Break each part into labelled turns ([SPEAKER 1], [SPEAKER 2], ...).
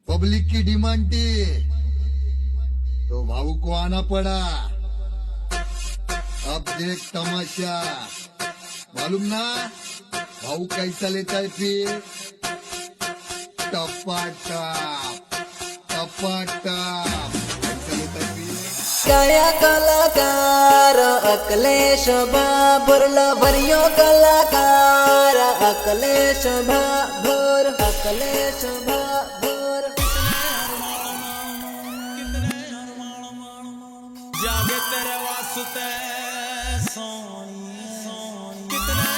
[SPEAKER 1] Public की demand थी तो भाऊ को आना पड़ा। अब देख तमाशा, मालूम ना भाऊ कैसा लेता है फिर। टपाटप टपाटप कैसा लेता है फिर।
[SPEAKER 2] कया कलाकार अकलेश बाबुरला भरियो कलाकार अकलेश बाबुर अकलेश बाबुर
[SPEAKER 3] जागे तेरे वास्ते सोनी कितने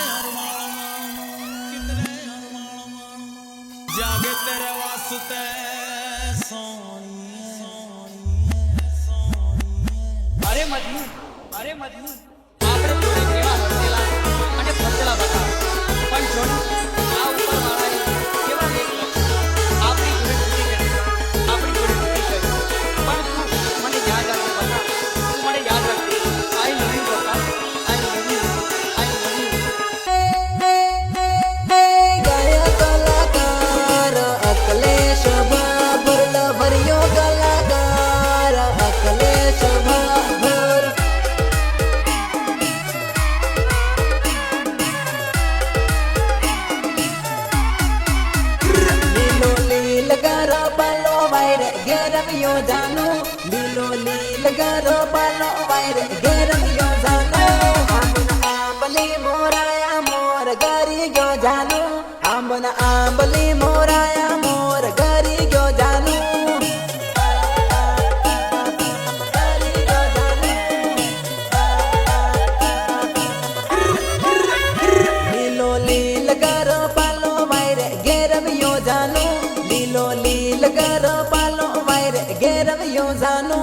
[SPEAKER 3] जागे तेरे वास्ते सोनी
[SPEAKER 4] अरे मजनू આપણે જોડે કેવા હસેલા અને ફસેલા હતા પણ જોન આ ઉપર વાળાએ કેવા લેખ લખ્યા આપણી જોડે પૂરી કરી આપણી જોડે પૂરી કરી પણ તું મને યાદ રાખજે બકા તું મને યાદ રાખજે આઈ લવ યુ બકા આઈ લવ યુ
[SPEAKER 2] कया कलाकार अकलेश बाबुरला भरियो कलाकार अकलेश बाबुर लीलो लील गारो बालो वायरे गेरम यो जानो लीलो लील गारो बालो वायरे गेरम यो जानो आंबन आंबली मोराया मोर गारी गयो जानो आंबन आंबली मोराया मोर गारी गयो जानो गारी गयो जानो लीलो लील गारो पालो वायरे गेरम यो जानो लीलो लील गारो पालो वायरे गेरम यो जानो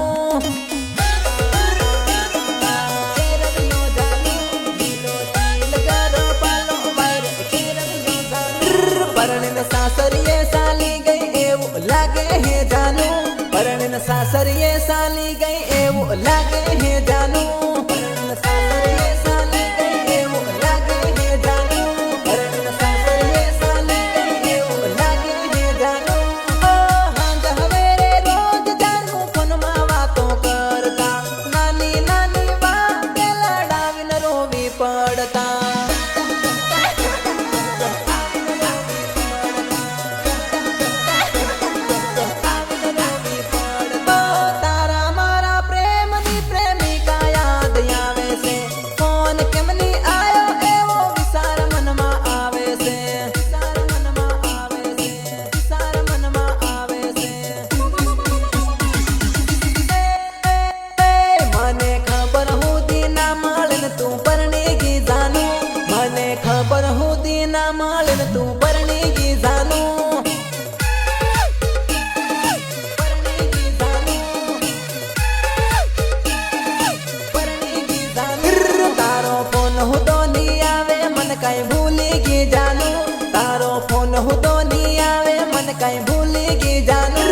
[SPEAKER 2] गेरम यो जानो लीलो लील गारो पालो वायरे गेरम यो जानो परणन सासरिये साली गई एवो लागे है जानो परणन सासरिये साली गई एवो लागे है जानो परणन सासरिये साली गई एवो लागे है जानो परणन सासरिये साली गई एवो लागे है जानो ओ हांज हवेरे रोज जानू फोनमा वातो करता नानी नानी वाते लडावीन रोवी पड़ता तारा मारा प्रेमनी प्रेमिका याद आवे से फोन केमनी आयो एवो विचार मनमा आवे से विचार मनमा आवे से विचार मनमा आवे से मने खबर होती ना मालन तू परनेगी जानू मने खबर होती ना मालन तू परनेगी जानू परनेगी जानू परनेगी जानू तारो फोन हुदो नी आवे मन काई भूलेगी जानू तारो फोन हुदो नी आवे मन काई भूलेगी जानू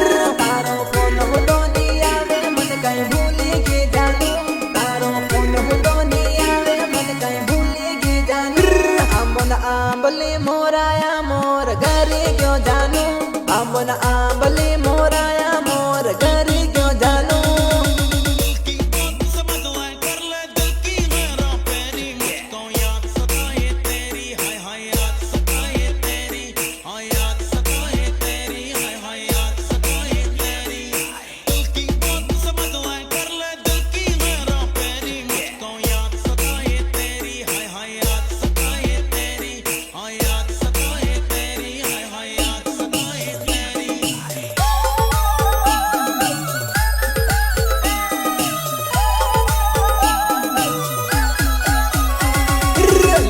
[SPEAKER 2] तारो फोन हुदो नी आवे मन काई भूलेगी जानू तारो फोन हुदो नी आवे मन काई भूलेगी जानू आंबन आंबली मोराया मोर घरी गयो जानू आंबन आंबली मोराया मोर घरी गयो जानू
[SPEAKER 3] की बात समझ ले कर ले दिल की मेरा पैरी मुझको याद सताए तेरी हाय हाय याद सताए तेरी हाय याद सताए तेरी हाय हाय याद सताए तेरी दिल की बात समझ ले कर ले दिल की मेरा पैरी मुझको याद सताए तेरी हाय हाय याद सताए तेरी हाय याद सताए तेरी हाय हाय याद सताए तेरी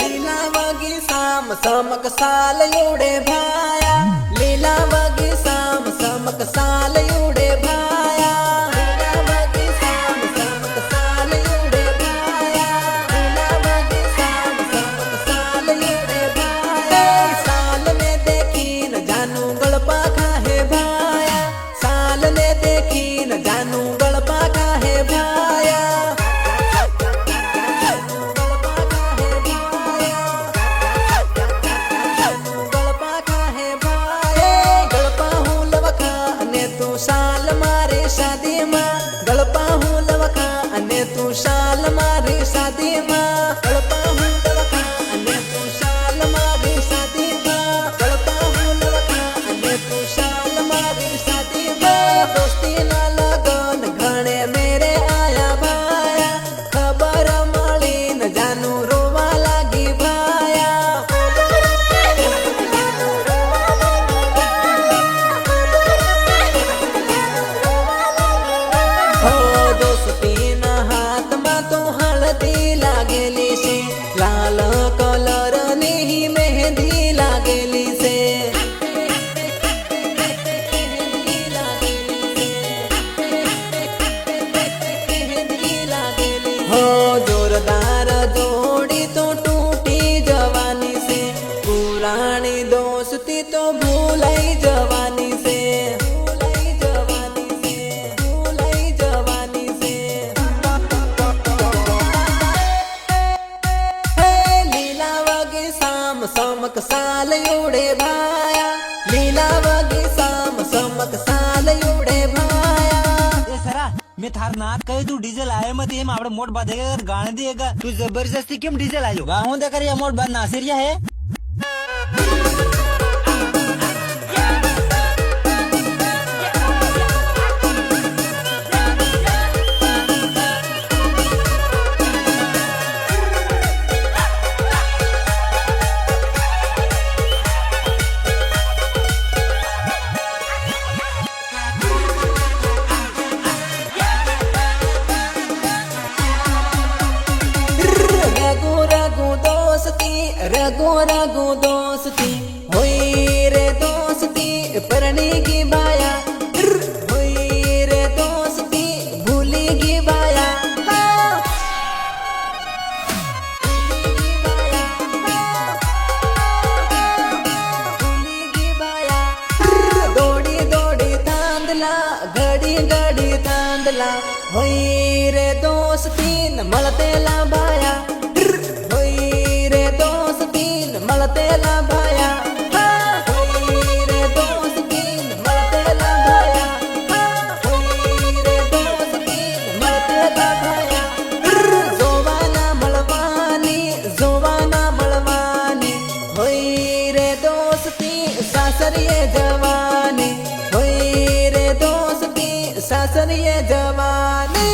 [SPEAKER 2] लीला वगी साम समक साल युडे भाया लीला वगी साम समक साल युडे भाया लीला वगी साम समक साल युडे भाया लीला वगी साम समक साल युडे भाया साल ने देखी न जानू गलपा खाहे भाया साल ने देखी न जानू गलपा खाहे भाया गलपा ભૂલાઈ જવાની છે, ભૂલાઈ જવાની છે, ભૂલાઈ જવાની છે. હે લીલા વગે સામ સમક સાલ ઉડે ભાયા, લીલા વગે સામ સમક સાલ ઉડે ભાયા.
[SPEAKER 5] એ સરા મેં થાર નાથ કહ્યું તું ડીઝલ આયો મત એમ આપણે મોટ બાંધે ગાણે દેगा તું જबरदस्ती કેમ ડીઝલ આયો ગાહું દે કરી મોટ બાંધ નાસરિયા હે
[SPEAKER 2] रगो रगो दोस्ती होई रे दोस्ती परनेगी बाया, होई रे दोस्ती भूलेगी बाया. हाँ. भूलेगी बाया. दौड़ी दौड़ी तांदला घड़ी घड़ी तांदला होई रे दोस्ती न મળતે લાભાયા, મળતે લાભાયા. હોઈ રે દોસ્તી મળતે લાભાયા, હોઈ રે દોસ્તી મળતે લાભાયા. જોવાના મળવાની, જોવાના મળવાની હોઈ રે દોસ્તી સાસરીએ જવાની, હોઈ રે દોસ્તી સાસરીએ જવાની.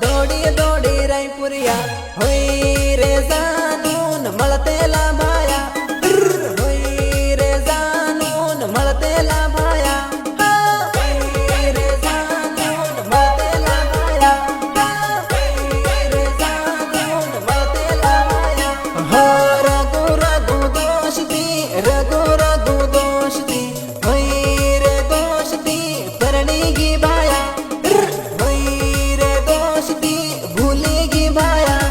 [SPEAKER 2] દોડી દોડી રાયપુરિયા હોઈ રે જાનું મળતે લાભાયા, હોઈ રે જાનું મળતે લાભાયા, હોઈ રે જાનું મળતે લાભાયા, હોઈ રે જાનું મળતે લાભાયા. હો રઘુ રઘુ દોસ્તી, રઘુ રઘુ દોસ્તી હોઈ રે દોસ્તી પરણીગી બાયા, ભૂલેગી બાયા.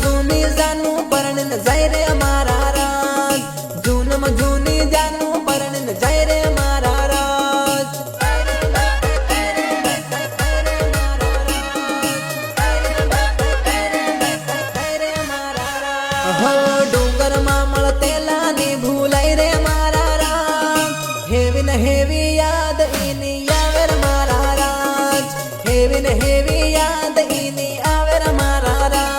[SPEAKER 2] જૂની જાનું પરણીને જાય રે અમારા રાજ, જૂનમાં જૂની જાનું પરણીને જાય રે અમારા રાજ. હો ડુંગરમાં મળતેલા ની ભૂલાઈ રે મારા રાજ, હેવી ને હેવી યાદ એની આવે રે મારા રાજ, હેવી ને હેવી યાદ એની આવે રે મારા રાજ.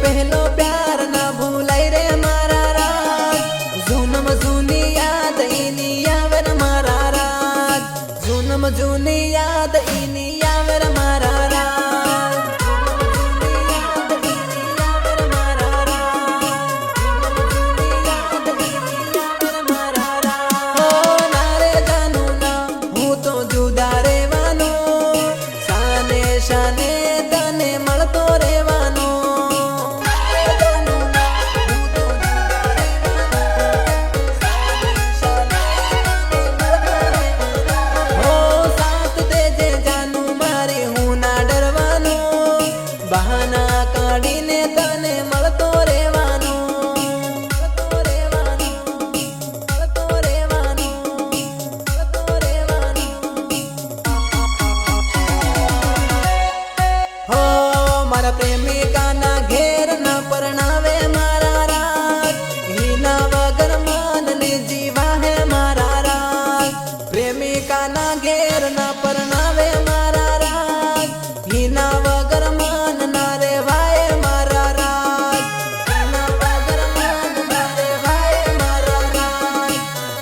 [SPEAKER 2] પહેલો પ્યાર ના ભૂલાય રે મારા રાજ, જૂનમાં જૂની યાદ એની આવે રે મારા રાજ, જૂનમાં જૂની યાદ એની આવે રે મારા રાજ, જૂનમાં જૂની યાદ એની આવે રે મારા રાજ, જૂનમાં જૂની યાદ એની આવે રે મારા રાજ. હો ના રે જાનું ના હું તો જુદા રહેવાનો, શાને શાને તને મળતો રહેવાનો. મારા પ્રેમિકાના ઘેર ના પરણાવે મારા રાજ હિના વગર મનને જીવા હે મારા રાજ પ્રેમિકાના ઘેર ના પરણાવે મારા રાજ હિના વગર મન ના રેવાય મારા રાજ હિના વગર મન ના રેવાય મારા રાજ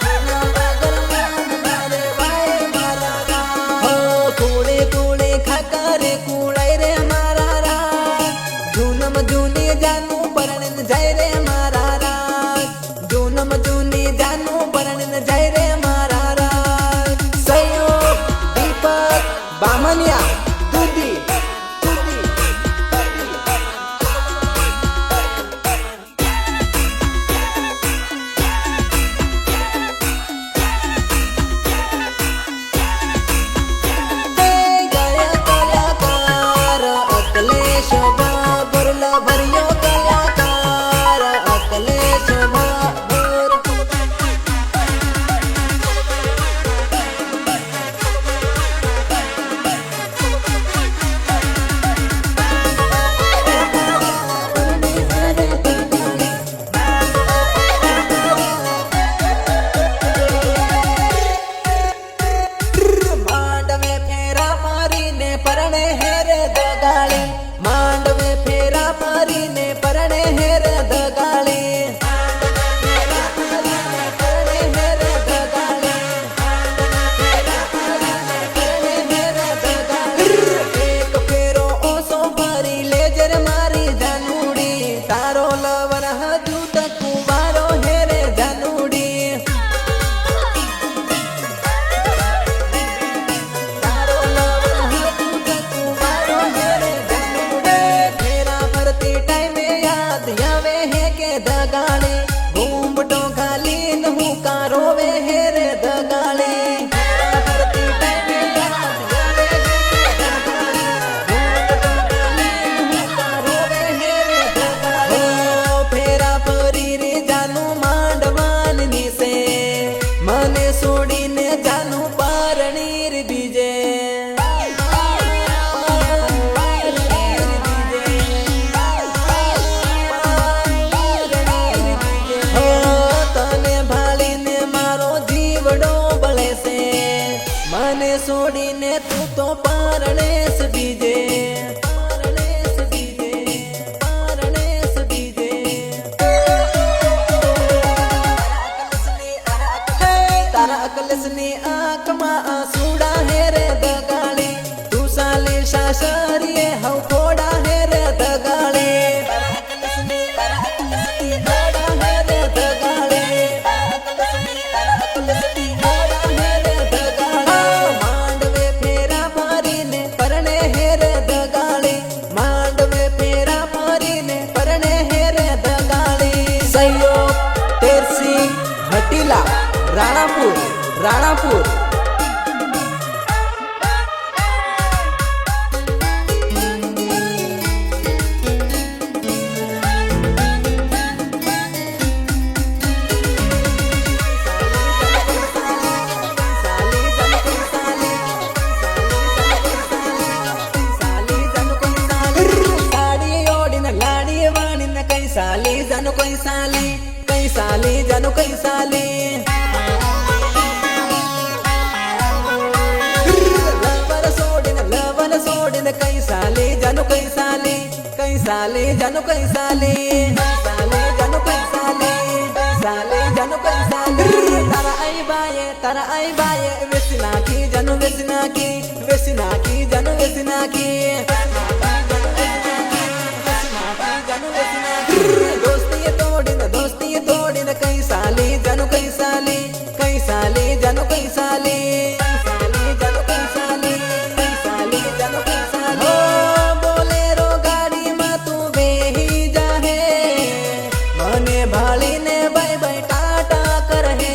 [SPEAKER 2] હિના વગર મન ના રેવાય મારા રાજ હો કુળે કુળે ખાકરે કુળાઈ રે મારા રાજ જૂનમ જૂની જાનું પરણીને જાય રે મારા રાજ જૂનમ જૂની જાનું પરણીને જાય રે મારા રાજ સહયોગ દીપક બામનિયા દૂધી કલાકાર અકલેશ બાબુરલા ભર્યો કલાકાર અકલેશ બાબુર માંડવે ફેરા મારીને પરણે હેરે દગાળી માંડવે ફેરા મારીને પરણે હેરે દગાળી એક ફેરો ઓસો ભરી લેજર મારી જાનુડી તારો લવર હજુ તક કુંવારો હેરે જાનુડી તારો લવર હજુ તક કુંવારો હેરે જાનુડી ફેરા ફરતી ટાઈમે યાદ આવે હે કે દગાળે ઘૂંઘટો ઘાલીને હું કારો વે હેરે દગાળે ફેરા ફરતી ટાઈમે યાદ આવે હે કે દગાળે ઘૂંઘટો ઘાલીને હું કારો વે હેરે દગાળે હો ફેરા ફરી રે જાનું માંડવાની સે મને છોડીને જાનું પારણી રે બીજે હો તને ભાળીને મારો જીવડો બળે છે મને છોડીને તું તો પારણેશ બીજે પારણેશ બીજે પારણેશ બીજે તારા અકલસની આંખમાં આંસુડા હેરે દગાળે તું સાલી સાસરીએ હવ ખોડા હેરે દગાળે માંડવે ફેરા મારીને પરણે હેરે દગાળે માંડવે ફેરા મારીને પરણે હેરે દગાળે સહયોગ તેરસિંહ હટીલા રાણાપુર સાડી ઓડીને લાડી વાણીને કઈ સાલી જાનું કઈ સાલી જાનું કઈ સાલી લવર છોડીને કઈ સાલી જાનું કઈ સાલી જાનું કઈ સાલી જાનું કઈ સાલી તારા આઈ બાએ વેસી નાખી જાનું વેસી નાખી જાનું વેસી નાખી દોસ્તીએ તોડીને કઈ સાલી જાનું કઈ સાલી જાનું કઈ સાલી હો બોલેરો ગાડીમાં તું બેહી જાહે મને ભાળીને બાય બાય ટાટા કરહે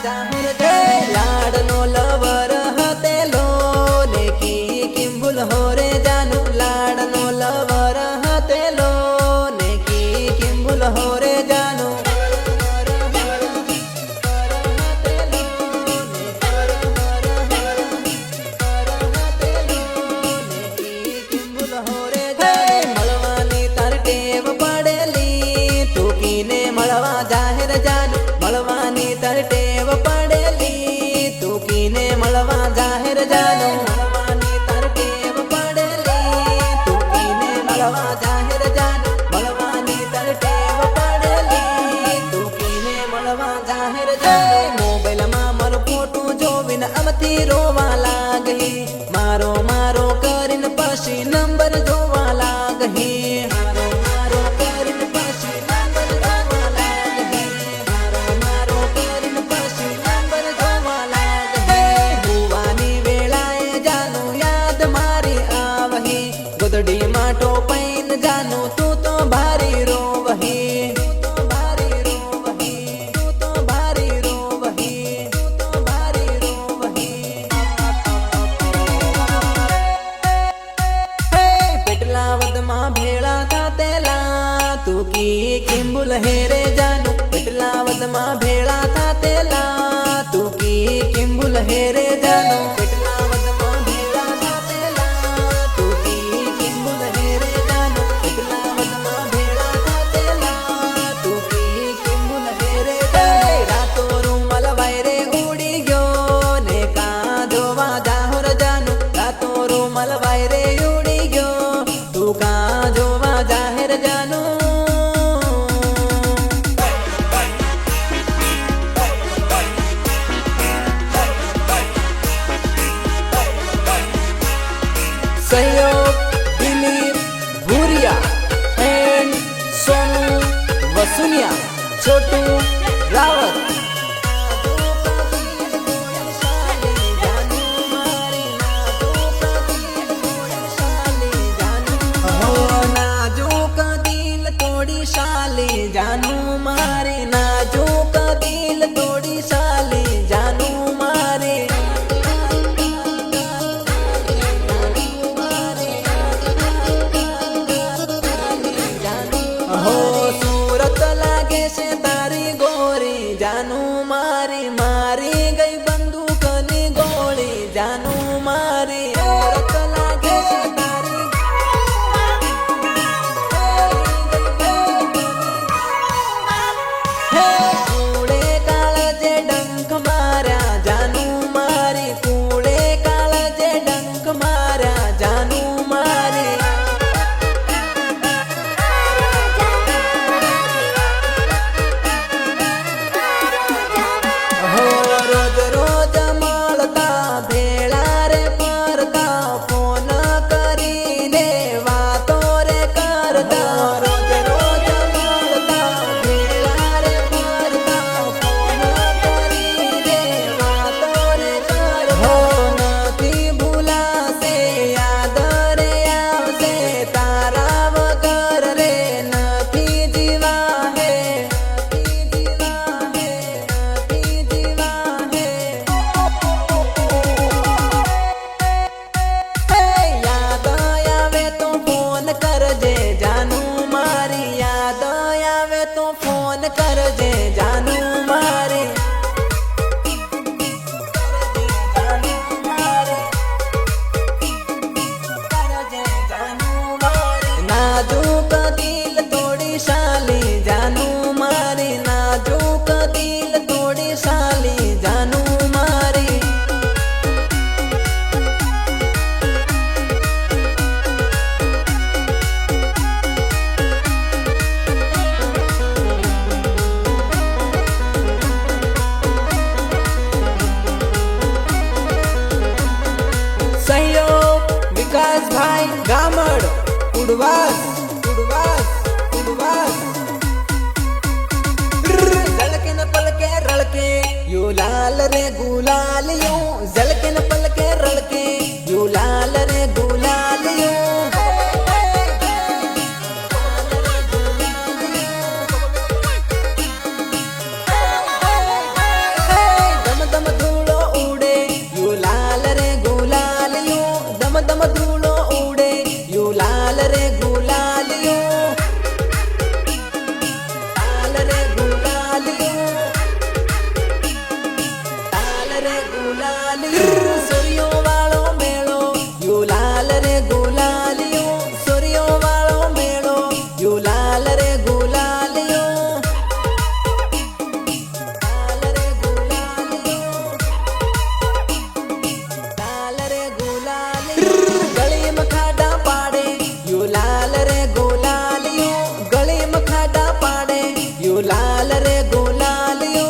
[SPEAKER 2] જાહર જય લાડનો લવર હતેલો ને કી કિંબુલ હોરે જાનું લાડનો લવર હતેલો ને કી કિંબુલ હોરે જાનું મળવાની તાર ટેવ પડેલી તું કીને મળવા જાહેર જાનું મળવાની તાર ટેવ પડેલી તું કીને મળવા જાહેર જાનું મળવાની તાર ટેવ પડેલી તું કીને મળવા જાહેર જાનું મળવાની તાર ટેવ પડેલી તું કીને મળવા જાહેર જાનું મોબાઈલમાં મારું ફોટું જોવીને અમથી રોવા લાગી મારો મારો કરીને પછી નંબર જોવા લાગી મારો મારો કરીને પછી નંબર જોવા લાગી મારો મારો કરીને પછી નંબર જોવા લાગી ભુવાની વેળાએ જાનું યાદ મારી આવહી ગોદડી માટો પૈન જાનું તું તો ભારી રોવહી તું તો ભારી રોવહી તું તો ભારી રોવહી તું તો ભારી રોવહી પેટલાવદમાં ભેળા થાતેલા તું કી કિંબુલ હેરે જાનું પેટલાવદમાં ભેળા થાતેલા તું કી કિંબુલ હેરે જાનું પેટલાવદમાં ભેળા થાતેલા તું કી કિંબુલ હેરે જાનું પેટલાવદમાં ભેળા થાતેલા તું કી કિંબુલ હેરે જાનું રાતો રૂમાલ વાયરે ઉડી ગયો ને કા જોવા જાહોર જાનું રાતો રૂમાલ વાયરે ઉડી ગયો તું કા જોવા જાહેર જાનું સહયોગ દિલીપ ભૂરિયા એન્ડ સોનુ વસુનિયા છોટુ રાવત શાલી જાનું મારે નાજુક દિલ તોડી શાલી જાનું મારે હો સુરત લાગે છે તારી ગોરી જાનું મારી મારી ગઈ બંદૂકની ગોળી જાનું મારી સુરત લાગે છે તારી કૂળે કાળજે ડંખ માર્યા જાનું મારી કૂળે કાળજે ડંખ માર્યા જાનું મારી હો રોજ રોજ મળતા ભેળા રે પરતા ફોન કરીને વાતો રે કરતા રોજ રોજ મળતા ભેળા રે પરતા ફોન કરીને વાતો રે કરતા હો નથી ભૂલાશે યાદ રે આવશે તારા વગર રે નથી જીવા હે નથી જીવા હે નથી જીવા હે યાદ આવે તો ફોન કરજે જાનું મારી યાદ આવે તો ફોન કરજે જાનું મારી નાજુક દિલ તોડી શાલી જાનું મારી નાજુક દિલ તોડી શાલી જાનું મારી સહયોગ વિકાસભાઈ ગામડ ઉડવાસ ઉડવાસ ઉડવાસ ઝલકે ન પલકે રળકે યો લાલ રે ગુલાલ યો ઝલકે ન પલકે રળકે યો લાલ રે ગુલાલ યો ગુલાલી સોરિયો વાળો મેળો યુ લાલ રે ગુલાલિયો સોરિયો વાળો મેળો યુ લાલ રે ગુલાલિયો લાલ રે ગુલાલિયો લાલ રે ગુલાલિયો ગળીમાં ખાડા પાડે યુ લાલ રે ગુલાલિયો ગળીમાં ખાડા પાડે યુ લાલ રે ગુલાલિયો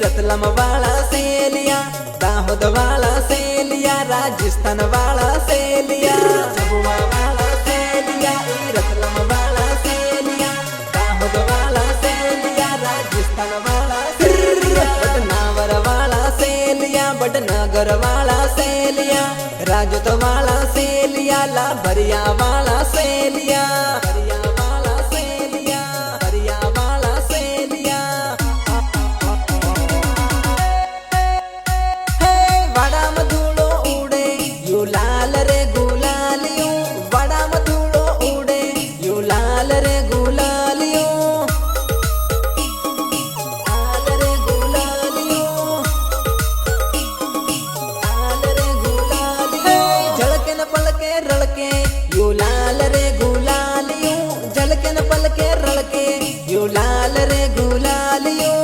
[SPEAKER 2] रतलम वाला से लिया दाहोद वाला से लिया राजस्थान वाला से लिया झाबुआ वाला से लिया रतलम वाला से लिया दाहोद वाला से लिया राजस्थान वाला से लिया बटनावर वाला से लिया बटनगर वाला से लिया राजोत वाला से लिया लाभरिया वाला से लिया भरिया वाला से लिया भरिया वाला से लिया વાડામાં ધૂળો ઉડે યુ લાલ રે ગુલાલિયો વાડામાં ધૂળો ઉડે યુ લાલ રે ગુલાલિયો લાલ રે ગુલાલિયો લાલ રે ગુલાલિયો ઝળકે ને પલકે રળકે યુ લાલ રે ગુલાલિયો ઝળકે ને પલકે રળકે યુ લાલ રે ગુલાલિયો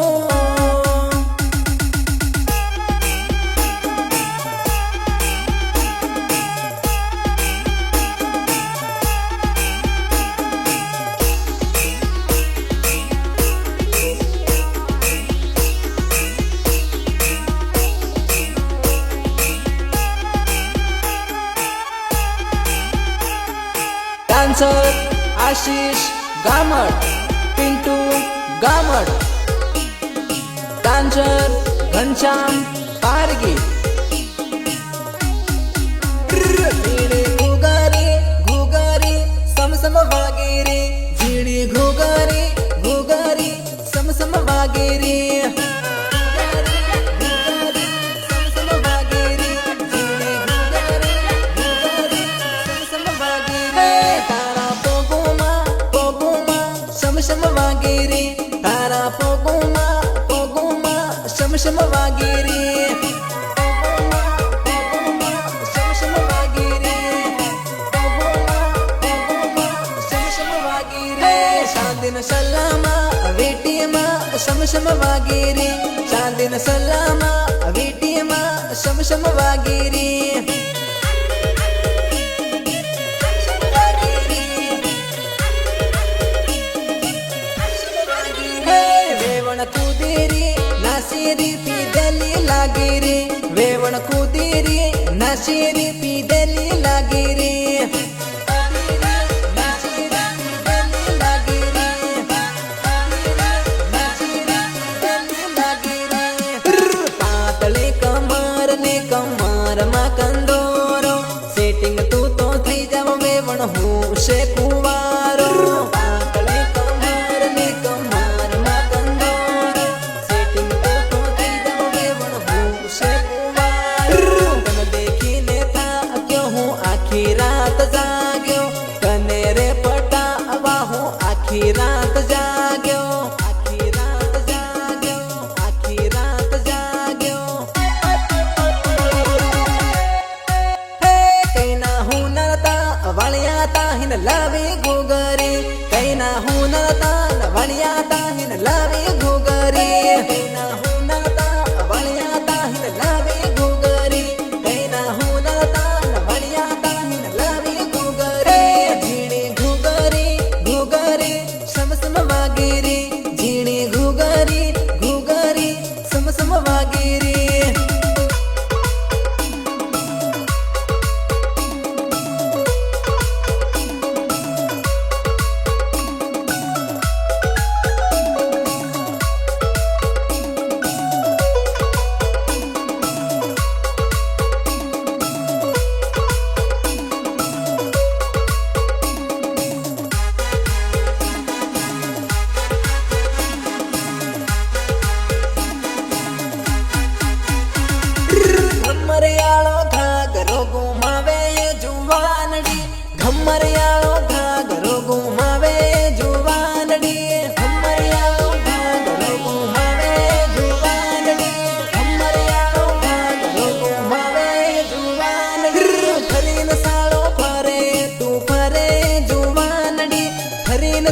[SPEAKER 2] डान्सर आशिष गामट पिंटू गामट डान्सर घनश्याम पारगी झीड़ी घुगारी घुगारी समसम वागेरी झीड़ी घुगारी घुगारी समसम वागेरी शम वागेरे तारा पोगोमा पोगोमा शम वागेरे शम वागेरे पोगोमा शम वागेरे शांतिन सलामा वेटियमा शम वागेरे शांतिन सलामा वेटियमा शम वागेरे कुदेरी नासेरी पीदली लागेरे वेवण कुदेरी नासेरी पीदली लागेरे पातळे कमर ने कमर मा कंदोरो सेटिंग तू तो थई जाव वेवण हूँ शे कुवारो पातळे कमर ने कमर मा आखी रात जाग्यो कने रे पटा वाहू आखी रात जाग्यो आखी रात जाग्यो आखी रात जाग्यो हे कैना हुनरता वळियाता हिन लावे गुगरी कैना हुनरता वळियाता हिन लावे गुगरी कैना हुनरता वळियाता हिन लावे गुगरी कैना हुनरता वळियाता हिन लावे गुगरी झीणी घुगरी घुगरी समसम वागेरी झीणी घुगरी घुगरी समसम वागेरी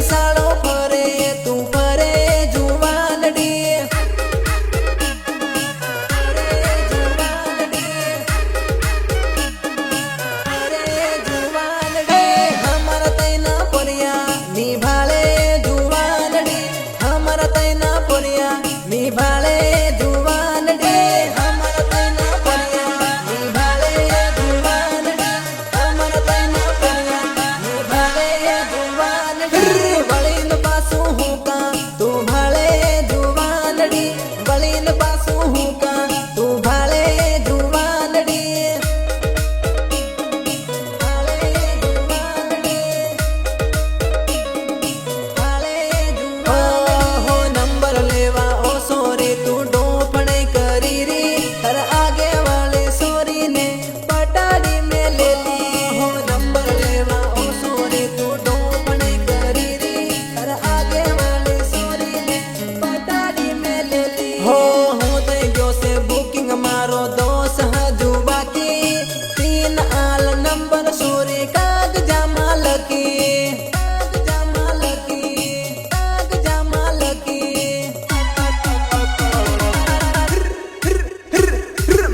[SPEAKER 2] સાળો ફરે તું ફરે જુવાનડી હમારા તૈના પોરિયા નિભાળે જુવાનડી હમારા તૈના પોરિયા નિભાળે જુવાનડી હમારા તૈના પોરિયા નિભાળે જુવાનડી હમારા તૈના પોરિયા નિભાળે જુવાનડી વળીને પાછું હું કાં તું ભાળે જુવાનડી વળીને પાછું હું કાં તું ભાળે જુવાનડી ઓહો નંબર લેવા ઓ સોરી તું ડોપણે કરી રી તાર આગે વાળે સોરીને પટાડી મે લેલી હો નંબર લેવા ઓ સોરી તું ડોપણે કરી રી તાર આગે વાળે સોરીને પટાડી મે લેલી હો હું થઈ ગયો છે બુકિંગ મારો દોસ હજુ બાકી 3 આલ નંબર સોરી કાગજામાં લખી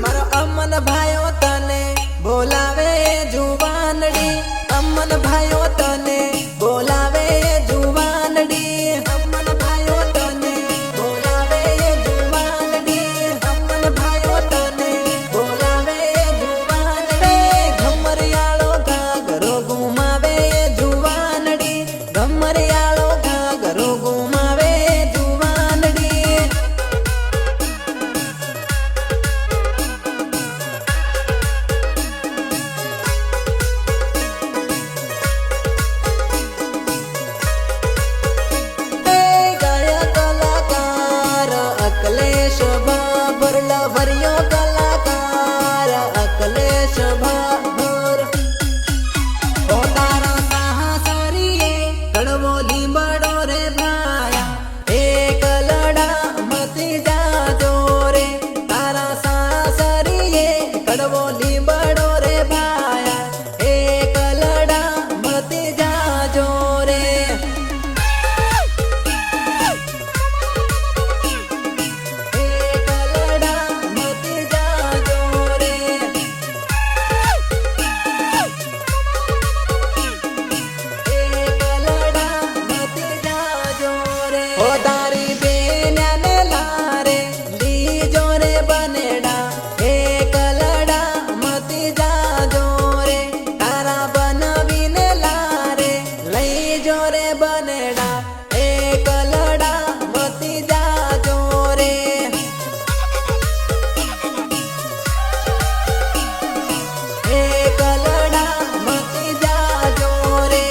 [SPEAKER 2] મારો અમન ભાઈઓ તને બોલાવે જુવાનડી અમન ભાઈઓ તને બોલાવે જુવાનડી અમન ભાઈઓ તને બોલાવે જુવાનડી અમન ભાઈઓ તને બોલાવે જુવાનડી ઘમરિયાળો ઘાઘરો ગુમાવે જુવાનડી ઘમરિયાળો ઘાઘરો ગુમાવે જુવાનડી ગાયા કલાકાર અકલેશ ભાભર લવરિયો કલાકાર અકલેશ ભાભર ઓ તારા સાહસરીએ કડવો લીંબડો રે ભાયા એક લડા મતી જાજો રે તારા સાસરીએ કડવો લીંબડો રે ભાયા એક લડા મતી જાજો રે ઓ તારી બેન્યાને લારે લીજો રે બનેડા એક લડા મતી જાજો રે તારા બનવીને લારે લઈજો રે બનેડા એક લડા મતી જાજો રે એક લડા મતી જાજો રે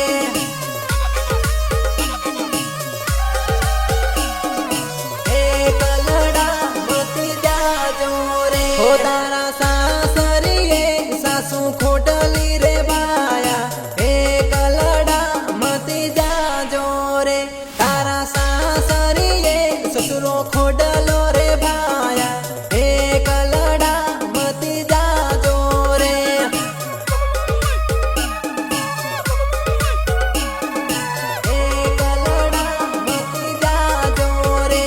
[SPEAKER 2] એક લડા મતી જાજો રે ઓ તારા સાસરીએ સાસુ ખોટલી રે ભાયા એક લડા મતી જાજો રે તારા સાસરીએ સસુરો ખોડલો રે ભાયા એક લડા મતી જાજો રે એક લડા મતી જાજો રે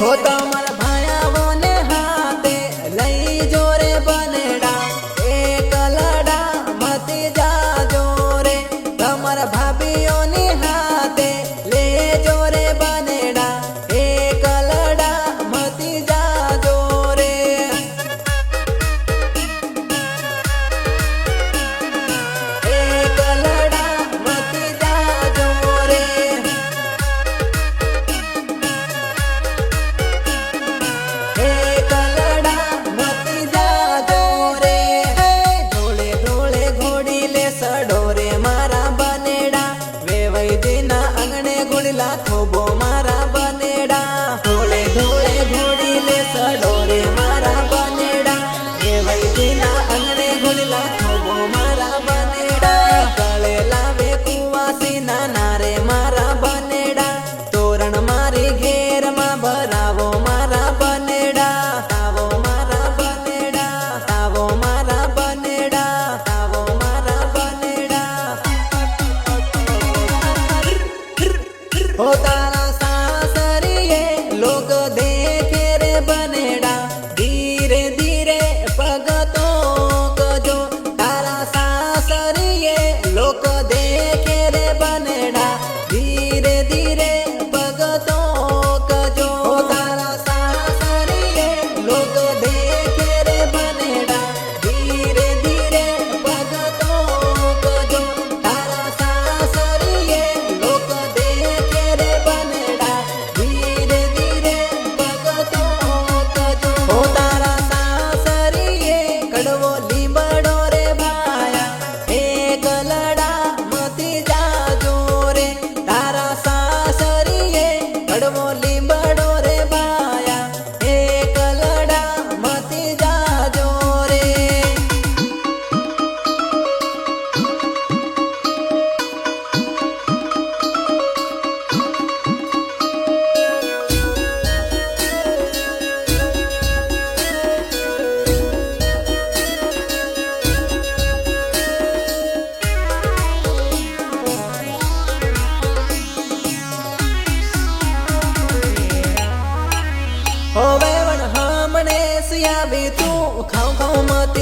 [SPEAKER 2] હો તમારા ભાયાઓને હાથે લઈ જો રે બનેડા એક લડા મતી જાજો રે તમારા ભાભીઓની હાથે લેજો રે બનેડા એક લડા મતી જાજો રે એક લડા મતી જાજો રે હોવે વણ હમણે સિયાવી તું ખાઉ ખાઉ મત